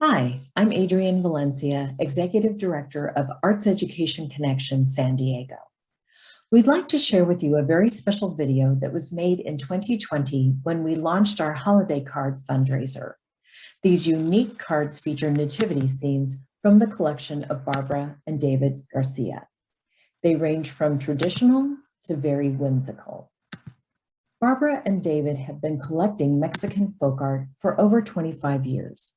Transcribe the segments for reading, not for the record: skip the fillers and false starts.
Hi, I'm Adrienne Valencia, Executive Director of Arts Education Connection San Diego. We'd like to share with you a very special video that was made in 2020 when we launched our holiday card fundraiser. These unique cards feature nativity scenes from the collection of Barbara and David Garcia. They range from traditional to very whimsical. Barbara and David have been collecting Mexican folk art for over 25 years.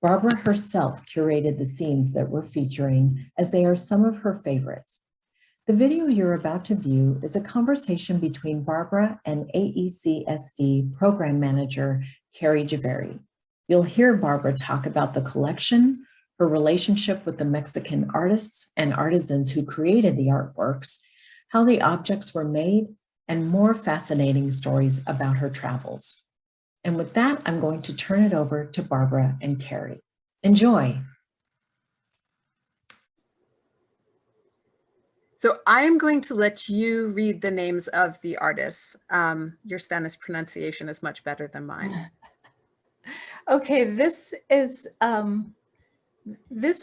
Barbara herself curated the scenes that we're featuring as they are some of her favorites. The video you're about to view is a conversation between Barbara and AECSD Program Manager Carrie Javeri. You'll hear Barbara talk about the collection, her relationship with the Mexican artists and artisans who created the artworks, how the objects were made, and more fascinating stories about her travels. And with that, I'm going to turn it over to Barbara and Carrie. Enjoy. So I'm going to let you read the names of the artists. Your Spanish pronunciation is much better than mine. Okay, this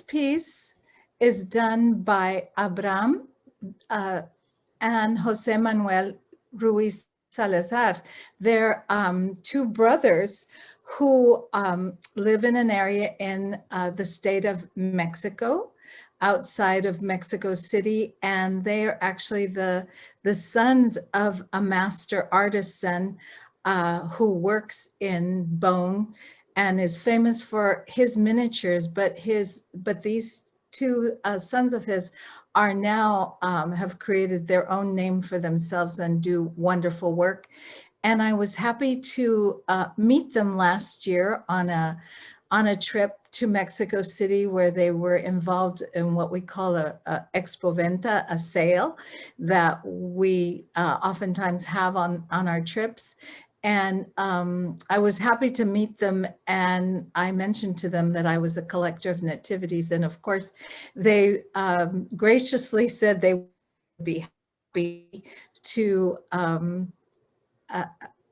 piece is done by Abraham and Jose Manuel Ruiz Salazar. They're two brothers who live in an area in the state of Mexico, outside of Mexico City, and they are actually the sons of a master artisan who works in bone and is famous for his miniatures, but these two sons of his are now have created their own name for themselves and do wonderful work. And I was happy to meet them last year on a trip to Mexico City, where they were involved in what we call a Expo Venta, a sale that we oftentimes have on our trips. And I was happy to meet them, and I mentioned to them that I was a collector of nativities, and of course they graciously said they would be happy to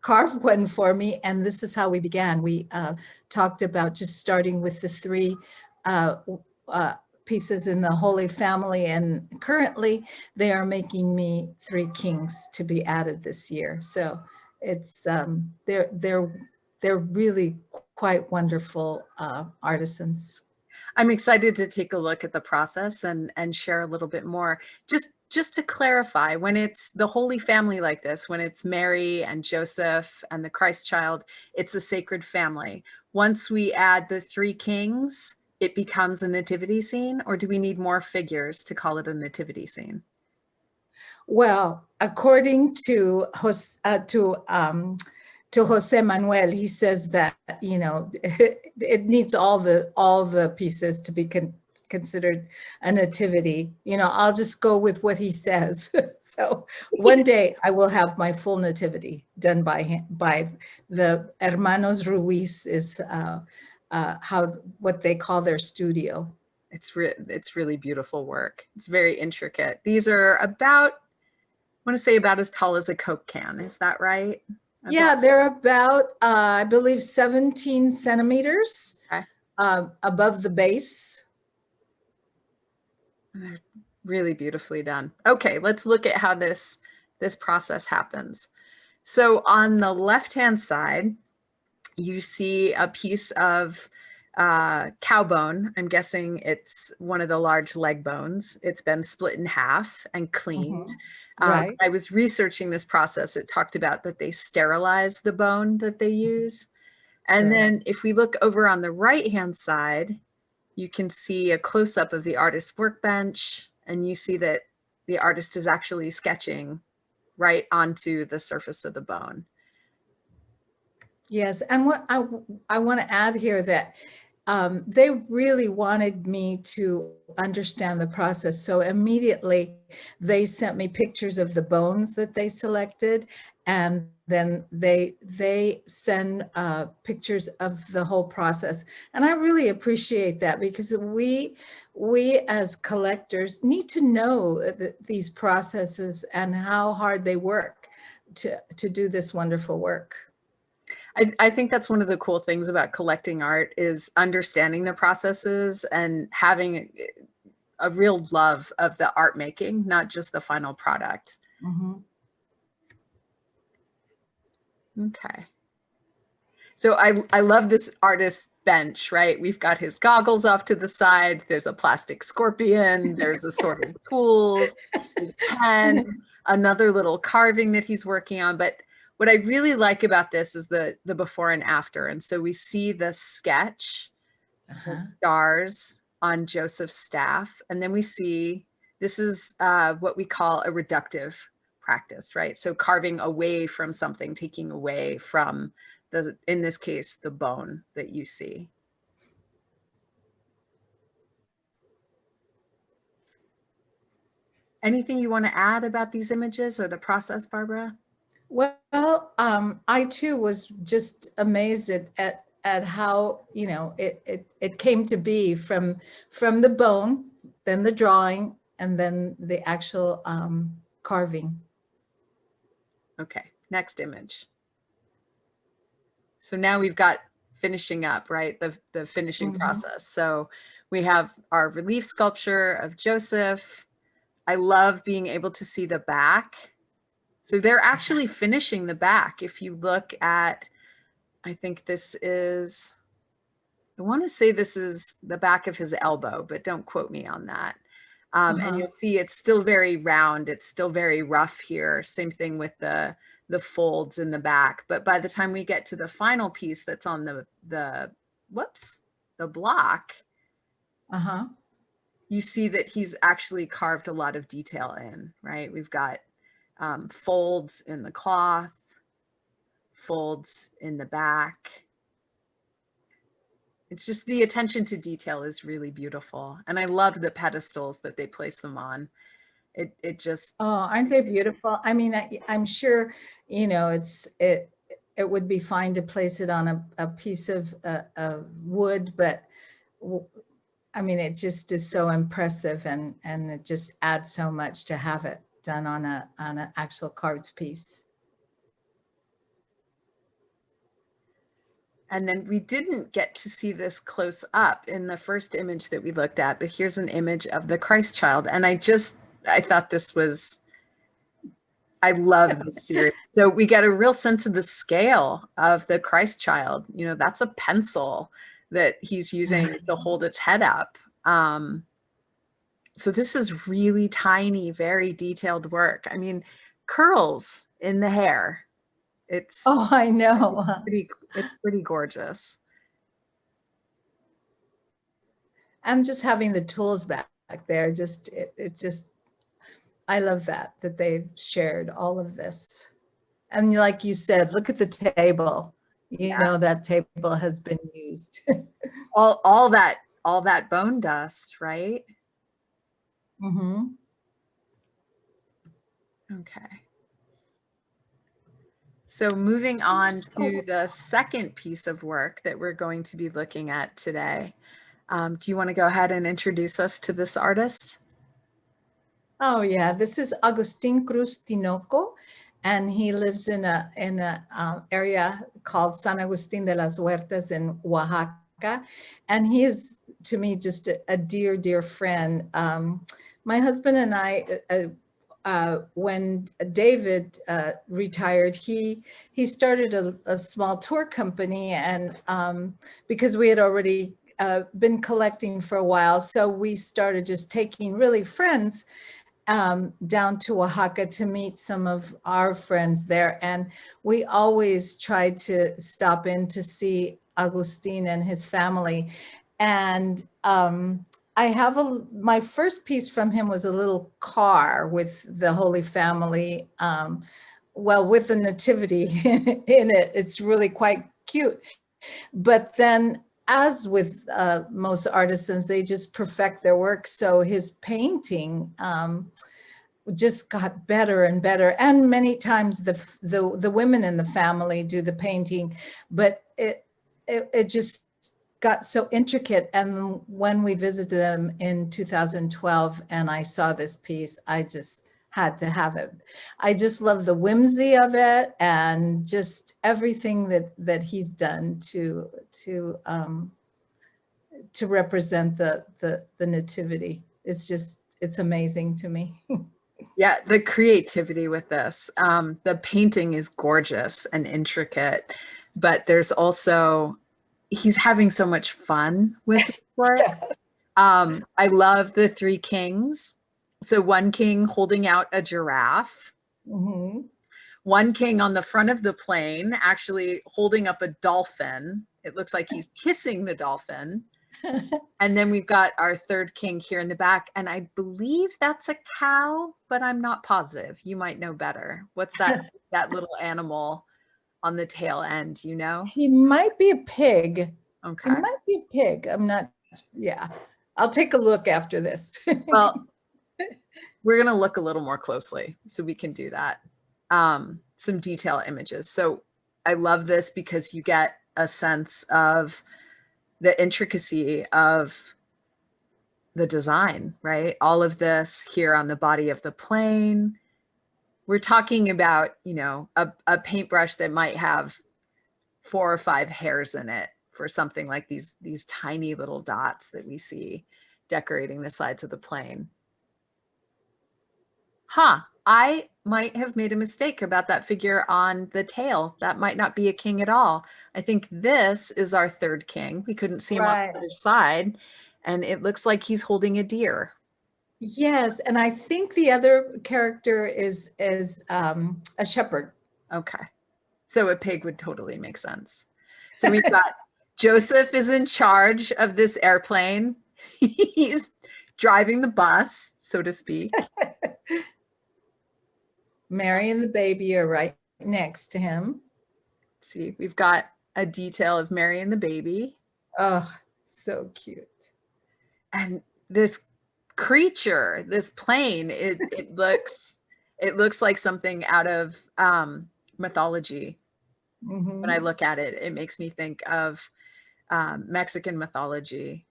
carve one for me, and this is how we began. We talked about just starting with the three pieces in the Holy Family, and currently they are making me three kings to be added this year. So it's they're really quite wonderful artisans. I'm excited to take a look at the process and share a little bit more. Just to clarify, when it's the Holy Family like this, when it's Mary and Joseph and the Christ child, it's a sacred family. Once we add the three kings, it becomes a nativity scene, or do we need more figures to call it a nativity scene? Well, according to Jose Manuel, he says that, you know, it needs all the pieces to be considered a nativity. You know, I'll just go with what he says. So one day I will have my full nativity done by the Hermanos Ruiz, is what they call their studio. It's really beautiful work. It's very intricate. These are about, I want to say about as tall as a Coke can. Is that right? Yeah, they're about, I believe, 17 centimeters above the base. They're really beautifully done. Okay, let's look at how this process happens. So on the left-hand side, you see a piece of cow bone. I'm guessing it's one of the large leg bones. It's been split in half and cleaned. Right. I was researching this process. It talked about that they sterilize the bone that they use. And then if we look over on the right-hand side, you can see a close-up of the artist's workbench, and you see that the artist is actually sketching right onto the surface of the bone. Yes, and what I want to add here that they really wanted me to understand the process. So immediately they sent me pictures of the bones that they selected, and then they send pictures of the whole process. And I really appreciate that, because we as collectors need to know these processes and how hard they work to do this wonderful work. I think that's one of the cool things about collecting art is understanding the processes and having a real love of the art making, not just the final product. Mhm. Okay. So I love this artist's bench, right? We've got his goggles off to the side. There's a plastic scorpion. There's assorted tools, his pen, another little carving that he's working on. But what I really like about this is the before and after. And so we see the sketch, Uh-huh. stars on Joseph's staff. And then we see, this is what we call a reductive practice, right? So carving away from something, taking away from the, in this case, the bone that you see. Anything you want to add about these images or the process, Barbara? Well, I too was just amazed at how, you know, it came to be from the bone, then the drawing, and then the actual carving. Okay, next image. So now we've got finishing up, right? The finishing process. So we have our relief sculpture of Joseph. I love being able to see the back. So they're actually finishing the back. If you look at, I think this is, I want to say this is the back of his elbow, but don't quote me on that. And you'll see it's still very round. It's still very rough here. Same thing with the folds in the back. But by the time we get to the final piece that's on the block, you see that he's actually carved a lot of detail in, right? We've got folds in the cloth, folds in the back. It's just the attention to detail is really beautiful. And I love the pedestals that they place them on. It just, oh, aren't they beautiful? I mean, I'm sure, you know, it would be fine to place it on a piece of wood, but I mean, it just is so impressive, and it just adds so much to have it done on an actual carved piece. and then we didn't get to see this close up in the first image that we looked at, but here's an image of the Christ child. And I thought this was, I love this series. So we get a real sense of the scale of the Christ child. You know, that's a pencil that he's using to hold its head up. So this is really tiny, very detailed work. I mean, curls in the hair. It's, oh, I know. It's pretty gorgeous. And just having the tools back there, just it just, I love that they've shared all of this. And like you said, look at the table. You know, that table has been used. all that bone dust, right? Okay. So moving on to the second piece of work that we're going to be looking at today. Do you want to go ahead and introduce us to this artist? Oh yeah, this is Agustin Cruz Tinoco, and he lives in a area called San Agustin de las Huertas in Oaxaca, and he is, to me, just a dear friend. My husband and I, when David retired, he started a small tour company, and because we had already been collecting for a while, so we started just taking really friends down to Oaxaca to meet some of our friends there. And we always tried to stop in to see Agustin and his family. And I have my first piece from him was a little car with the Holy Family, well, with the Nativity in it. It's really quite cute. But then, as with most artisans, they just perfect their work. So his painting just got better and better. And many times the women in the family do the painting, but it just got so intricate. And when we visited them in 2012 and I saw this piece, I just had to have it. I just love the whimsy of it and just everything that he's done to represent the nativity. It's amazing to me. Yeah, the creativity with this. The painting is gorgeous and intricate, but there's also, he's having so much fun with his work. I love the three kings. So one king holding out a giraffe, Mm-hmm. one king on the front of the plane actually holding up a dolphin. It looks like he's kissing the dolphin. And then we've got our third king here in the back, and I believe that's a cow, but I'm not positive. You might know better. What's that little animal on the tail end, you know? He might be a pig. Okay. He might be a pig. I'm not, yeah. I'll take a look after this. Well, we're going to look a little more closely so we can do that. Some detail images. So I love this because you get a sense of the intricacy of the design, right? All of this here on the body of the plane. We're talking about, you know, a paintbrush that might have 4 or 5 hairs in it for something like these tiny little dots that we see decorating the sides of the plane. I might have made a mistake about that figure on the tail. That might not be a king at all. I think this is our third king. We couldn't see him on the other side, and it looks like he's holding a deer. Yes, and I think the other character is a shepherd. Okay, so a pig would totally make sense. So we've got Joseph is in charge of this airplane. He's driving the bus, so to speak. Mary and the baby are right next to him. Let's see, we've got a detail of Mary and the baby. Oh, so cute. And this creature, this plane, it looks like something out of mythology. Mm-hmm. When I look at it, it makes me think of Mexican mythology.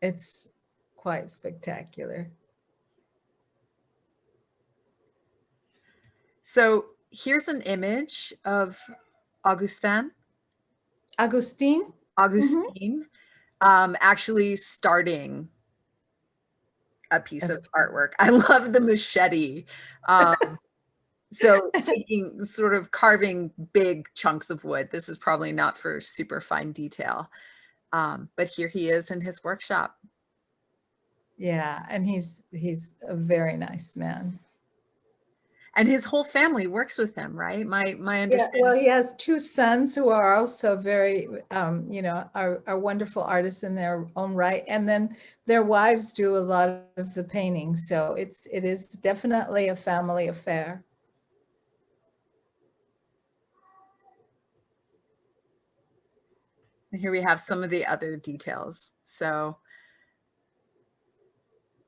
It's quite spectacular. So here's an image of Augustin. Agustin? Augustine actually starting a piece of artwork. I love the machete. So taking sort of carving big chunks of wood. This is probably not for super fine detail. But here he is in his workshop. Yeah, and he's a very nice man. And his whole family works with him, right? My understanding. Yeah, well, he has 2 sons who are also very, you know, are wonderful artists in their own right. And then their wives do a lot of the painting. So it is definitely a family affair. And here we have some of the other details. So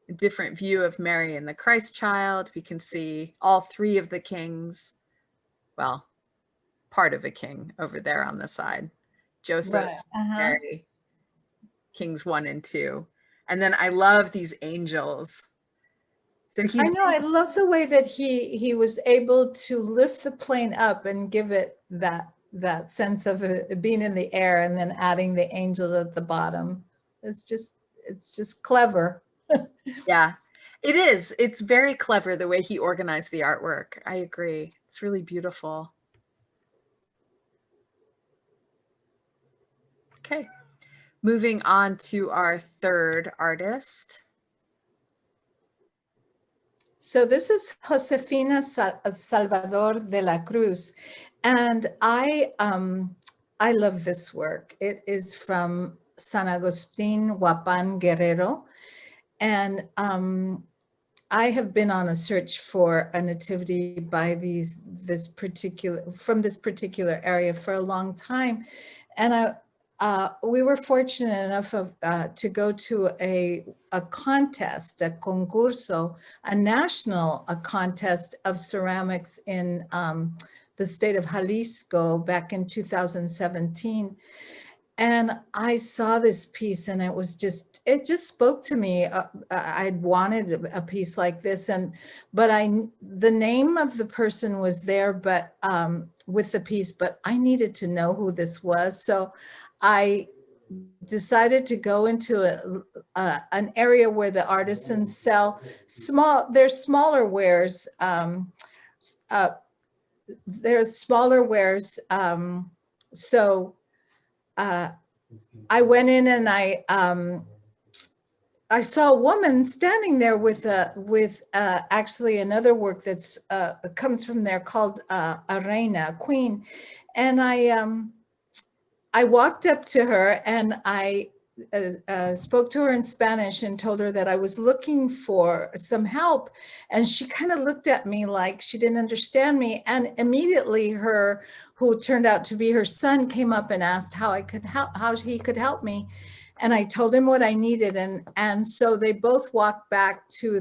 a different view of Mary and the Christ child. We can see all 3 of the kings. Well, part of a king over there on the side. Joseph, Mary, kings 1 and 2. And then I love these angels. So I know, I love the way that he was able to lift the plane up and give it that sense of it being in the air, and then adding the angels at the bottom. It's just clever. Yeah, it is. It's very clever the way he organized the artwork. I agree. It's really beautiful. Okay, moving on to our third artist. So this is Josefina Salvador de la Cruz, and I love this work. It is from San Agustin, Huapan, Guerrero, and I have been on a search for a nativity by this particular area for a long time, and we were fortunate enough to go to a contest, a concurso, a national contest of ceramics in the state of Jalisco back in 2017. And I saw this piece, and it just spoke to me. I'd wanted a piece like this, but the name of the person was there, but with the piece, but I needed to know who this was. So I decided to go into an area where the artisans sell there's smaller wares. There's smaller wares. So I went in, and I saw a woman standing there with actually another work that's comes from there called a reina, a queen, and I walked up to her, and I spoke to her in Spanish and told her that I was looking for some help. And she kind of looked at me like she didn't understand me. And immediately who turned out to be her son, came up and asked how he could help me. And I told him what I needed. And so they both walked back to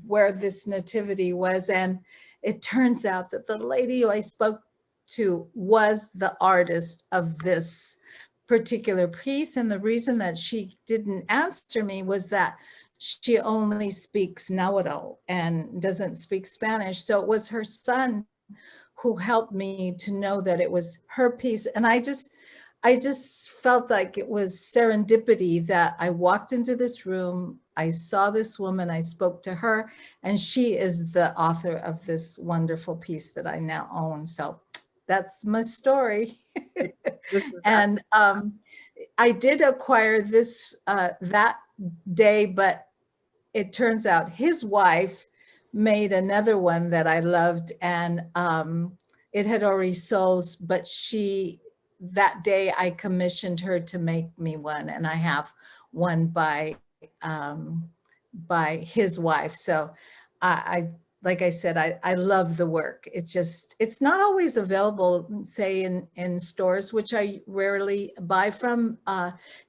where this nativity was. And it turns out that the lady who I spoke to was the artist of this particular piece. And the reason that she didn't answer me was that she only speaks Nahuatl and doesn't speak Spanish. So it was her son who helped me to know that it was her piece. And I just felt like it was serendipity that I walked into this room, I saw this woman, I spoke to her, and she is the author of this wonderful piece that I now own. So that's my story. And I did acquire this that day, but it turns out his wife made another one that I loved, and it had already sold, but that day I commissioned her to make me one, and I have one by his wife. So like I said, I love the work. It's not always available, say in stores, which I rarely buy from,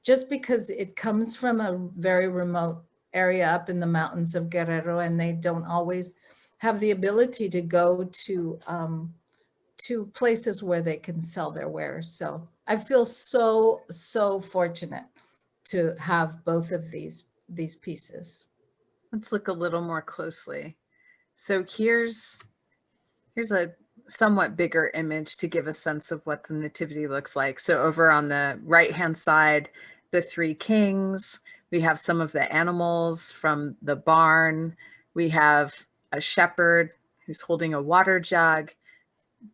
just because it comes from a very remote area up in the mountains of Guerrero, and they don't always have the ability to go to places where they can sell their wares. So I feel so fortunate to have both of these pieces. Let's look a little more closely. So here's a somewhat bigger image to give a sense of what the nativity looks like. So over on the right-hand side, the three kings, we have some of the animals from the barn. We have a shepherd who's holding a water jug.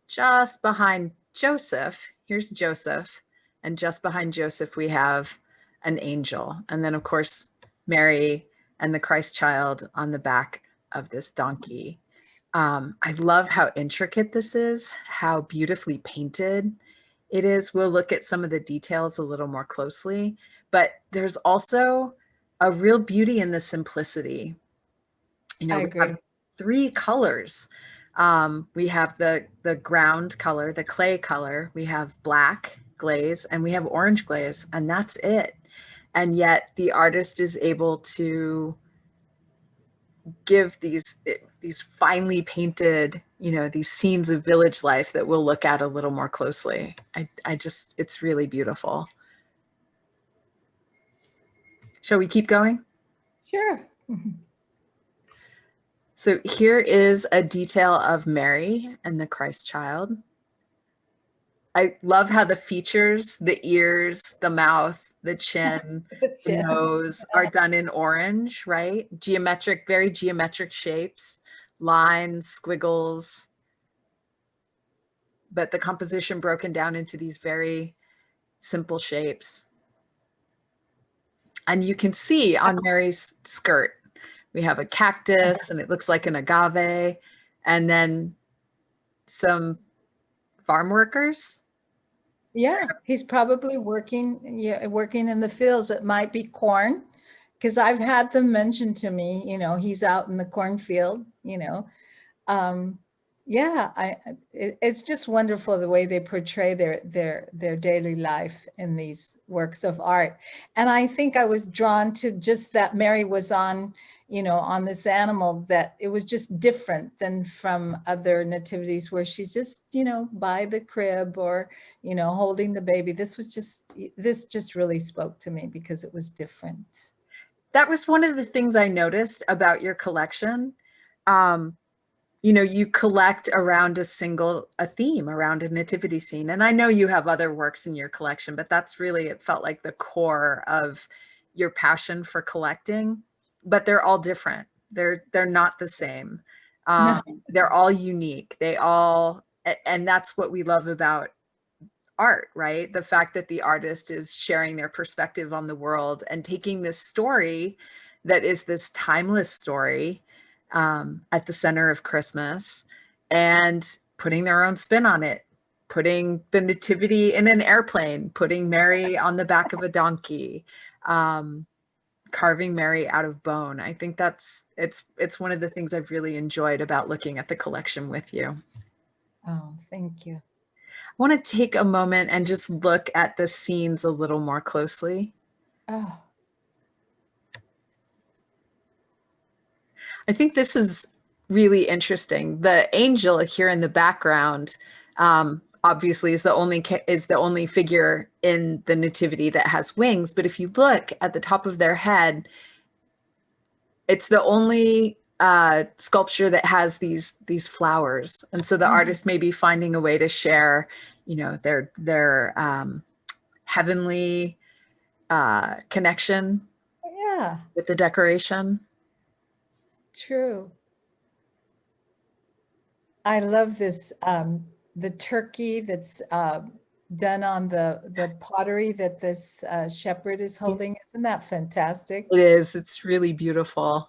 Just behind Joseph, here's Joseph. And just behind Joseph, we have an angel. And then, of course, Mary and the Christ child on the back of this donkey. I love how intricate this is, how beautifully painted it is. We'll look at some of the details a little more closely, but there's also a real beauty in the simplicity. You know, I agree. We have three colors. We have the ground color, the clay color, we have black glaze, and we have orange glaze, and that's it. And yet the artist is able to give these finely painted, you know, these scenes of village life that we'll look at a little more closely. It's really beautiful. Shall we keep going? Sure. So here is a detail of Mary and the Christ child. I love how the features, the ears, the mouth, the chin, the nose are done in orange, right? Geometric, very geometric shapes, lines, squiggles, but the composition broken down into these very simple shapes. And you can see on Mary's skirt, we have a cactus and it looks like an agave, and then some farm workers. Yeah, he's probably working in the fields. It might be corn, because I've had them mention to me, you know, he's out in the cornfield, you know. Yeah, it's just wonderful the way they portray their daily life in these works of art. And I think I was drawn to just that Mary was on, on this animal, that it was just different than from other nativities where she's just, by the crib or, holding the baby. This just really spoke to me because it was different. That was one of the things I noticed about your collection. You collect around a theme, around a nativity scene. And I know you have other works in your collection, but that's really, it felt like the core of your passion for collecting, but they're all different. They're not the same. No. They're all unique. And that's what we love about art, right? The fact that the artist is sharing their perspective on the world and taking this story that is this timeless story at the center of Christmas and putting their own spin on it, putting the nativity in an airplane, putting Mary on the back of a donkey, carving Mary out of bone. I think it's one of the things I've really enjoyed about looking at the collection with you. Oh, thank you. I want to take a moment and just look at the scenes a little more closely. Oh. I think this is really interesting. The angel here in the background, obviously, is the only figure in the nativity that has wings. But if you look at the top of their head, it's the only sculpture that has these flowers. And so the artist may be finding a way to share, their heavenly connection with the decoration. True. I love this, the turkey that's done on the pottery that this shepherd is holding. Isn't that fantastic? It is. It's really beautiful.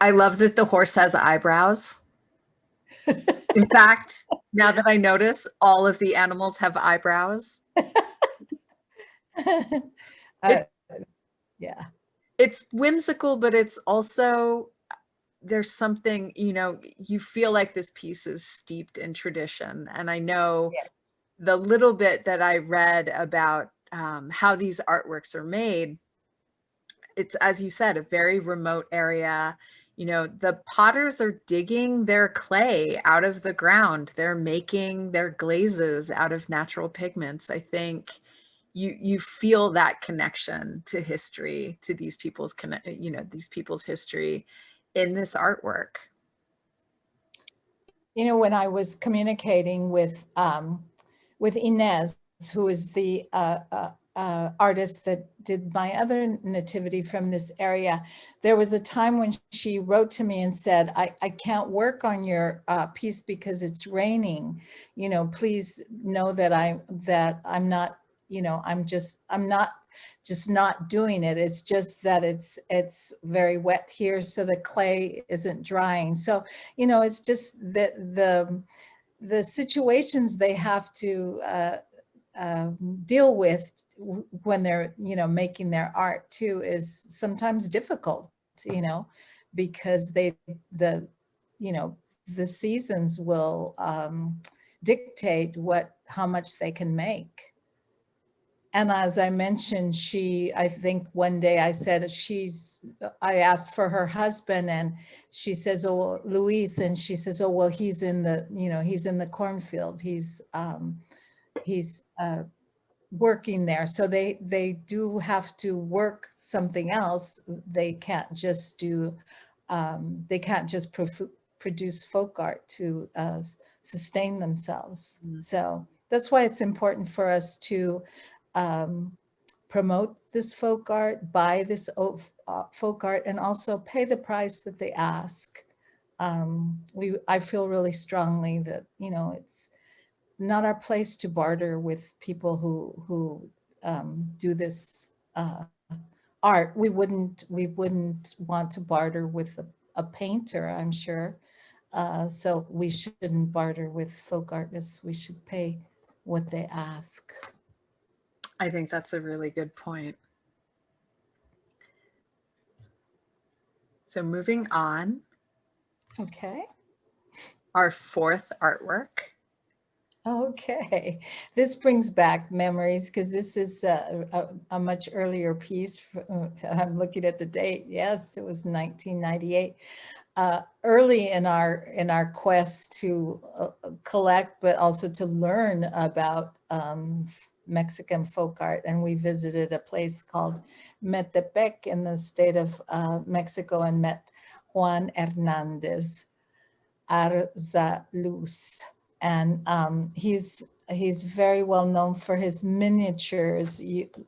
I love that the horse has eyebrows. In fact, now that I notice, all of the animals have eyebrows. Yeah. It's whimsical, but it's also, there's something, you feel like this piece is steeped in tradition. And I know the little bit that I read about how these artworks are made, it's, as you said, a very remote area. The potters are digging their clay out of the ground. They're making their glazes out of natural pigments. I think you feel that connection to history, to these people's these people's history in this artwork. When I was communicating with Inez, who is the artist that did my other nativity from this area, there was a time when she wrote to me and said, I can't work on your piece because it's raining. Please know that I'm not, I'm not just not doing it. It's just that it's very wet here, so the clay isn't drying. So, it's just the situations they have to deal with when they're, making their art too is sometimes difficult, because the seasons will dictate how much they can make. And as I mentioned, I think one day I said I asked for her husband, and she says, oh, Luis, and she says, oh, well, he's in the cornfield. He's working there. So they do have to work something else. They can't just produce folk art to sustain themselves. Mm-hmm. So that's why it's important for us to promote this folk art, buy this folk art, and also pay the price that they ask. I feel really strongly that, it's not our place to barter with people who do this art. We wouldn't want to barter with a painter, I'm sure. So we shouldn't barter with folk artists. We should pay what they ask. I think that's a really good point. So moving on. Okay. Our fourth artwork Okay, this brings back memories because this is a much earlier piece. I'm looking at the date. Yes, it was 1998. Early in our quest to collect, but also to learn about Mexican folk art, and we visited a place called Metepec in the state of Mexico and met Juan Hernandez Arzaluz. And he's very well known for his miniatures.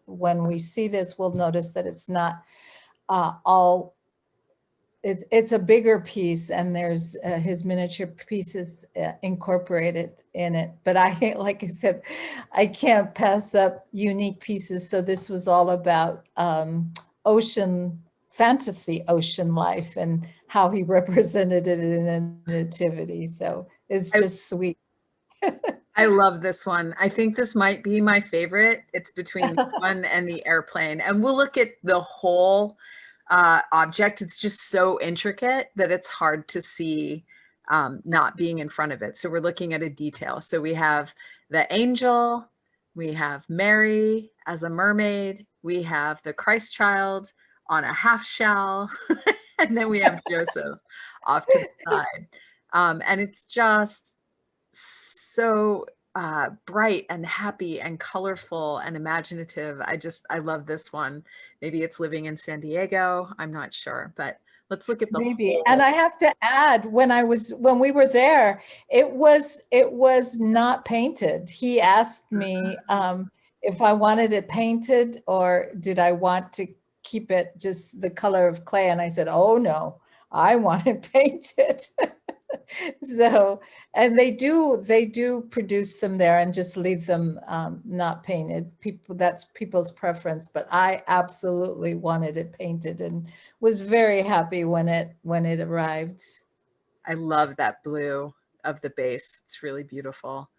When we see this, we'll notice that it's not all, it's a bigger piece, and there's his miniature pieces incorporated in it. But like I said, I can't pass up unique pieces. So this was all about fantasy ocean life and how he represented it in a nativity. So it's just sweet. I love this one. I think this might be my favorite. It's between this one and the airplane. And we'll look at the whole object. It's just so intricate that it's hard to see not being in front of it. So we're looking at a detail. So we have the angel, we have Mary as a mermaid, we have the Christ child on a half shell, and then we have Joseph off to the side. And it's just so bright and happy and colorful and imaginative. I love this one. Maybe it's living in San Diego. I'm not sure, but let's look at the maybe. whole. And I have to add, when we were there, it was not painted. He asked me if I wanted it painted or did I want to keep it just the color of clay. And I said, oh no, I want it painted. So, and they do produce them there and just leave them not painted. That's people's preference, but I absolutely wanted it painted and was very happy when it arrived. I love that blue of the base. It's really beautiful.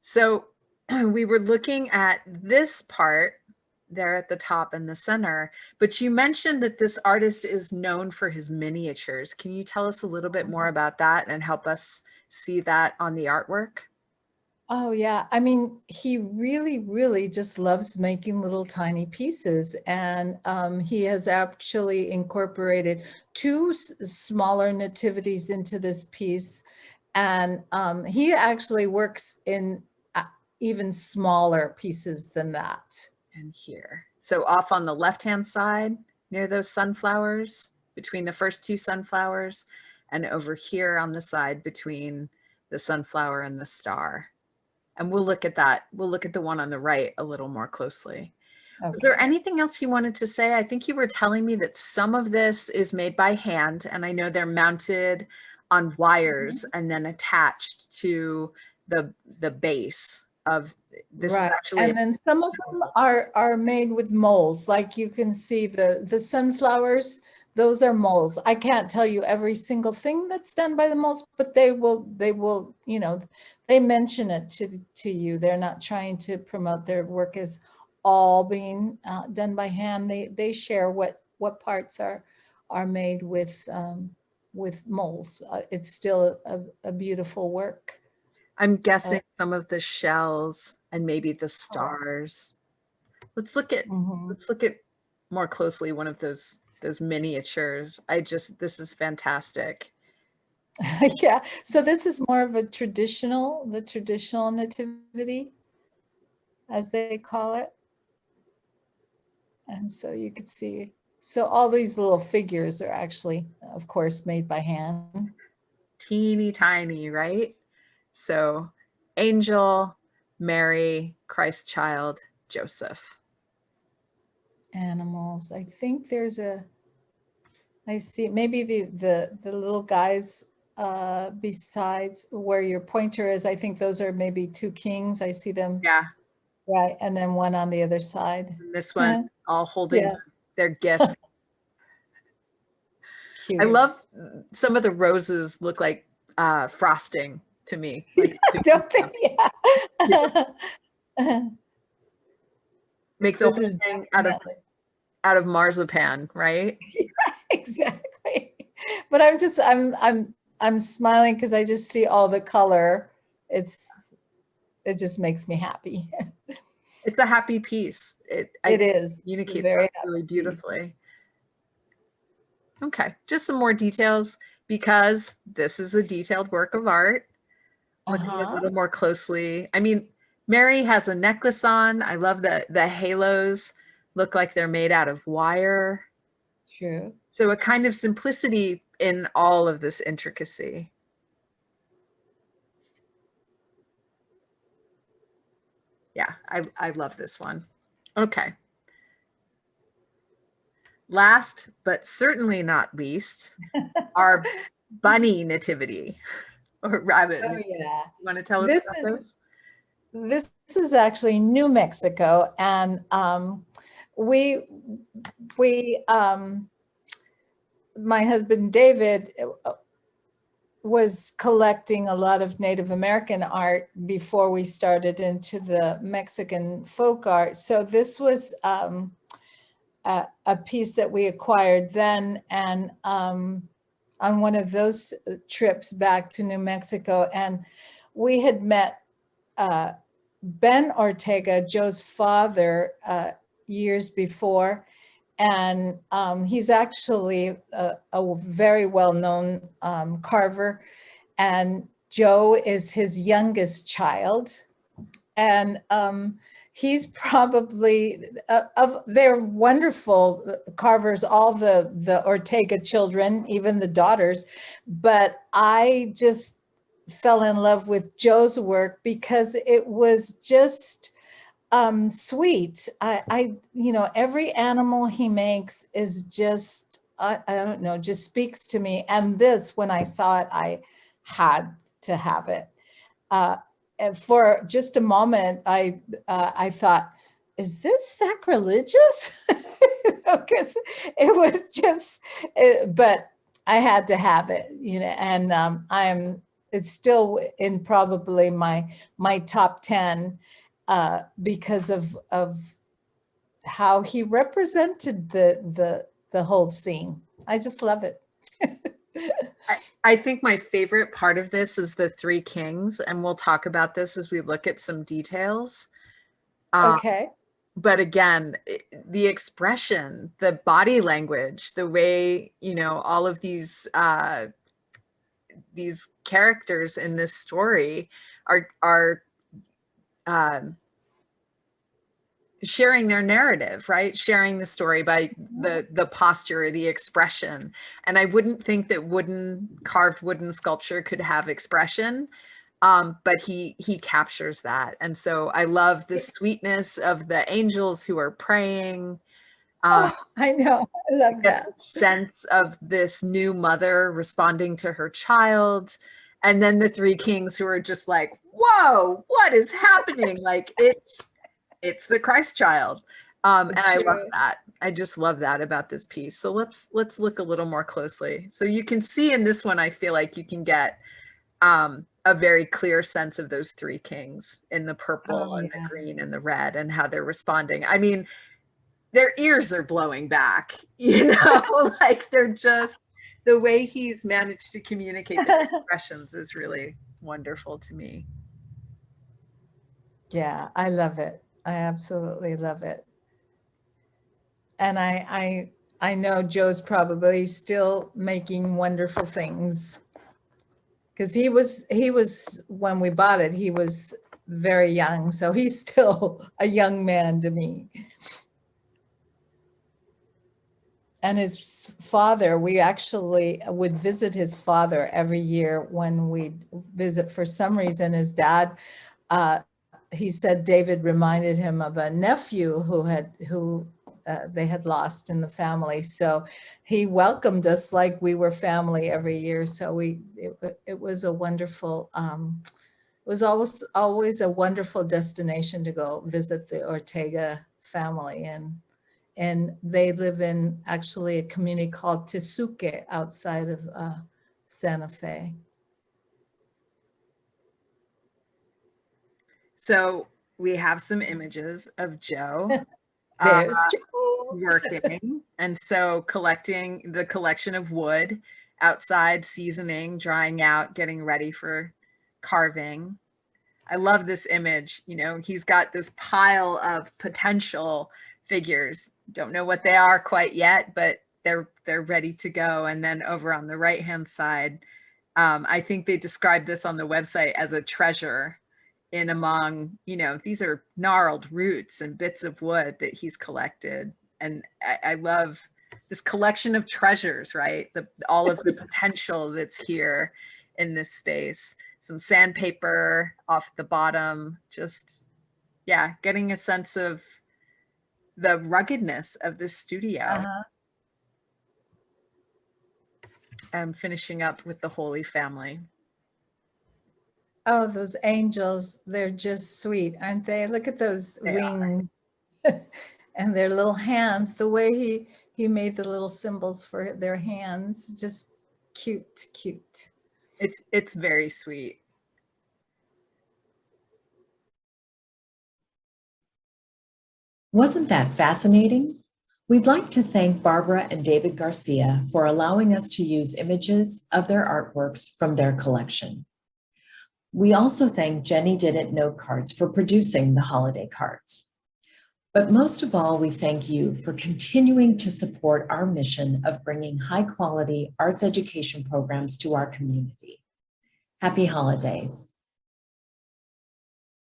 So we were looking at this part there at the top in the center, but you mentioned that this artist is known for his miniatures. Can you tell us a little bit more about that and help us see that on the artwork? Oh yeah, I mean, he really, really just loves making little tiny pieces, and he has actually incorporated two smaller nativities into this piece, and he actually works in even smaller pieces than that. And here. So off on the left-hand side, near those sunflowers, between the first two sunflowers, and over here on the side between the sunflower and the star. And we'll look at that. We'll look at the one on the right a little more closely. Okay. Was there anything else you wanted to say? I think you were telling me that some of this is made by hand, and I know they're mounted on wires and then attached to the base of this. Right. And then some of them are made with molds. Like you can see the sunflowers, those are molds. I can't tell you every single thing that's done by the molds, but they will, you know, they mention it to you. They're not trying to promote their work as all being done by hand. They share what parts are made with molds. It's still a beautiful work. I'm guessing some of the shells and maybe the stars. Let's look at more closely one of those miniatures. This is fantastic. Yeah, so this is more of the traditional nativity, as they call it. And so you could see, so all these little figures are actually, of course, made by hand. Teeny tiny, right? So angel, Mary, Christ child, Joseph. Animals. I think there's I see maybe the little guys besides where your pointer is. I think those are maybe two kings. I see them. Yeah. Right. And then one on the other side. And this one all holding their gifts. Cute. I love some of the roses look like frosting to me. Like, don't think, make the whole thing out of marzipan, right? Exactly. But I'm smiling because I just see all the color. it just makes me happy. It's a happy piece. It I is communicate very that really beautifully. Okay, just some more details because this is a detailed work of art. Looking a little more closely. I mean, Mary has a necklace on. I love that the halos look like they're made out of wire. True. So a kind of simplicity in all of this intricacy. Yeah, I love this one. Okay. Last, but certainly not least, our bunny nativity or rabbit. Oh yeah. You want to tell us This about those? This is actually New Mexico, and we my husband David was collecting a lot of Native American art before we started into the Mexican folk art. So this was a piece that we acquired then, and on one of those trips back to New Mexico, and we had met Ben Ortega, Joe's father, years before, and he's actually a very well-known carver, and Joe is his youngest child, and he's probably they're wonderful carvers, all the Ortega children, even the daughters, but I just fell in love with Joe's work because it was just sweet. You know, every animal he makes is just, I don't know, just speaks to me. And this, when I saw it, I had to have it. And for just a moment, I thought, is this sacrilegious? Because it was just, but I had to have it, you know, and it's still in probably my top 10 because of how he represented the whole scene. I just love it. I think my favorite part of this is the three kings, and we'll talk about this as we look at some details. Okay. But again, the expression, the body language, the way, you know, all of these characters in this story are sharing their narrative, right? Sharing the story by the posture, the expression. And I wouldn't think that carved wooden sculpture could have expression, but he captures that. And so I love the sweetness of the angels who are praying. I know, I love that sense of this new mother responding to her child. And then the three kings who are just like, whoa, what is happening? Like it's the Christ child. And I love that. I just love that about this piece. So let's look a little more closely. So you can see in this one, I feel like you can get a very clear sense of those three kings in the purple and the green and the red and how they're responding. I mean, their ears are blowing back, you know, like they're just, the way he's managed to communicate the expressions is really wonderful to me. Yeah, I love it. I absolutely love it. And I know Joe's probably still making wonderful things, because he was when we bought it, he was very young, so he's still a young man to me. And his father, we actually would visit his father every year when we'd visit. For some reason, his dad, he said David reminded him of a nephew who they had lost in the family. So he welcomed us like we were family every year. So it was a wonderful, it was always a wonderful destination to go visit the Ortega family. And they live in actually a community called Tesuque outside of Santa Fe. So we have some images of Joe. There's Joe. Working. And so collecting the collection of wood outside, seasoning, drying out, getting ready for carving. I love this image. You know, he's got this pile of potential figures. Don't know what they are quite yet, but they're ready to go. And then over on the right-hand side, I think they described this on the website as a treasure in among, you know, these are gnarled roots and bits of wood that he's collected. And I love this collection of treasures, right? All of the potential that's here in this space. Some sandpaper off the bottom, just, yeah, getting a sense of the ruggedness of this studio. And finishing up with the Holy Family. Oh, those angels, they're just sweet, aren't they? Look at those wings and their little hands, the way he made the little symbols for their hands, just cute, cute. It's very sweet. Wasn't that fascinating? We'd like to thank Barbara and David Garcia for allowing us to use images of their artworks from their collection. We also thank Jenny Didn't Note Cards for producing the holiday cards. But most of all, we thank you for continuing to support our mission of bringing high-quality arts education programs to our community. Happy holidays.